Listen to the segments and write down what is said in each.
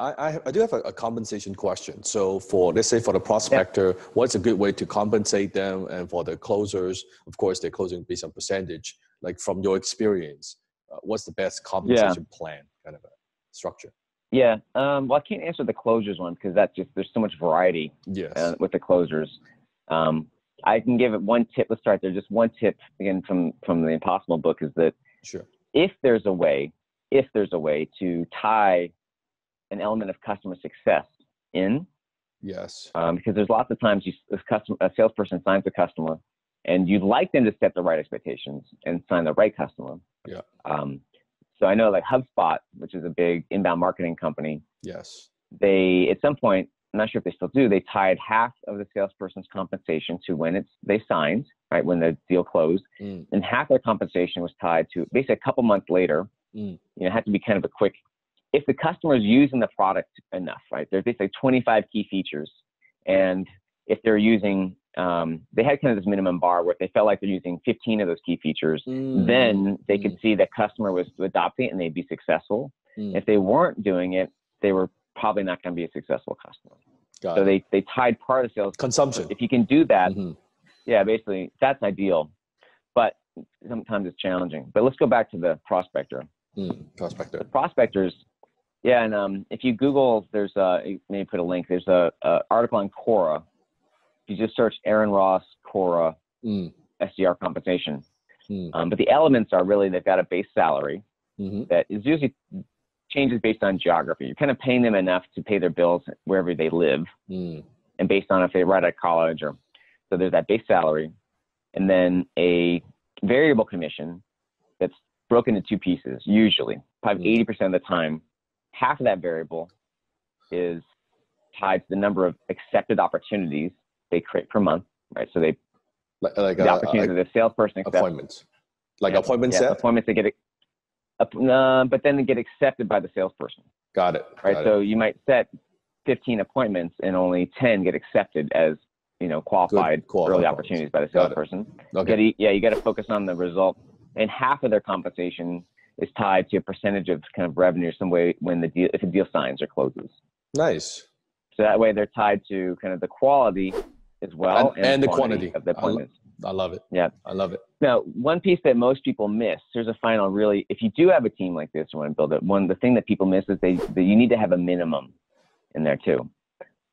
I do have a compensation question. So for, let's say for the prospector, what's a good way to compensate them? And for the closers, of course, they're closing based on percentage. Like from your experience, what's the best compensation plan kind of a structure? Yeah. Well, I can't answer the closers one because there's so much variety with the closers. I can give it one tip. Let's start there. Just one tip again from the Impossible book is that if there's a way to tie an element of customer success in, because there's lots of times a salesperson signs a customer and you'd like them to set the right expectations and sign the right customer. So I know like HubSpot, which is a big inbound marketing company. They, at some point, I'm not sure if they still do, they tied half of the salesperson's compensation to when they signed, right, when the deal closed, and half their compensation was tied to basically a couple months later. It had to be kind of a quick, if the customer is using the product enough, right, there's basically 25 key features, and if they're using, they had kind of this minimum bar where if they felt like they're using 15 of those key features, then they could see that customer was adopting it and they'd be successful. If they weren't doing it, they were probably not going to be a successful customer. So they tied part of the sales consumption. If you can do that, basically that's ideal, but sometimes it's challenging. But let's go back to the prospector. Prospector. The prospectors, and if you Google, there's maybe put a link. There's a article on Quora. If you just search Aaron Ross Quora SDR compensation, but the elements are really they've got a base salary that is usually changes based on geography. You're kind of paying them enough to pay their bills wherever they live, and based on if they right out of college or so. There's that base salary, and then a variable commission that's broken into two pieces. Usually, probably 80% of the time, half of that variable is tied to the number of accepted opportunities they create per month, right? So they like the opportunity that the salesperson accepts. Appointments, like appointment set? Appointments that get but then they get accepted by the salesperson. Got it. Right. So you might set 15 appointments and only 10 get accepted as, qualified early opportunities by the salesperson. Okay. You got to focus on the result, and half of their compensation is tied to a percentage of kind of revenue some way if a deal signs or closes. Nice. So that way they're tied to kind of the quality as well and the quantity of the appointments. I love it. Yeah. I love it. Now, one piece that most people miss, here's a final really, if you do have a team like this, you want to build it, the thing that people miss is that you need to have a minimum in there too.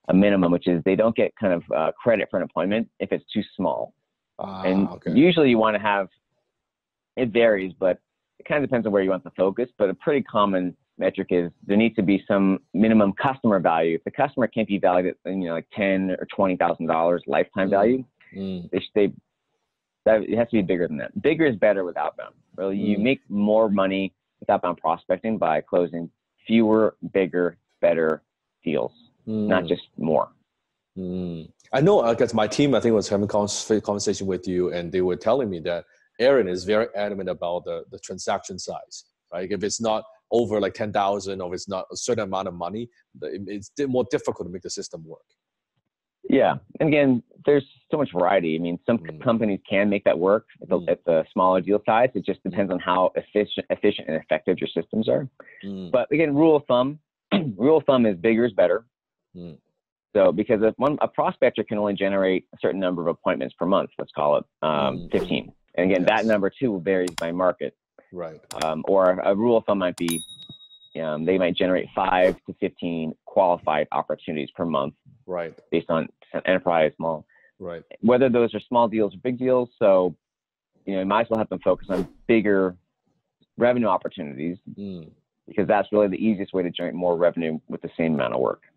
A minimum, which is they don't get kind of credit for an appointment if it's too small. Usually you want to have, it varies, but it kind of depends on where you want the focus, but a pretty common metric is there needs to be some minimum customer value. If the customer can't be valued at, like $10,000 or $20,000 lifetime value, it has to be bigger than that. Bigger is better with outbound. Really, you make more money with outbound prospecting by closing fewer, bigger, better deals, not just more. I know, because my team, I think, was having a conversation with you, and they were telling me that Aaron is very adamant about the transaction size, right? If it's not over like 10,000 or if it's not a certain amount of money, it's more difficult to make the system work. Yeah. And again, there's so much variety. I mean, some companies can make that work at the smaller deal size. It just depends on how efficient and effective your systems are. But again, rule of thumb is bigger is better. So because a prospector can only generate a certain number of appointments per month, let's call it 15. And again, that number too varies by market. Right. Or a rule of thumb might be they might generate 5 to 15 qualified opportunities per month. Right. Based on enterprise, small. Right. Whether those are small deals or big deals. So, you might as well have them focus on bigger revenue opportunities because that's really the easiest way to generate more revenue with the same amount of work.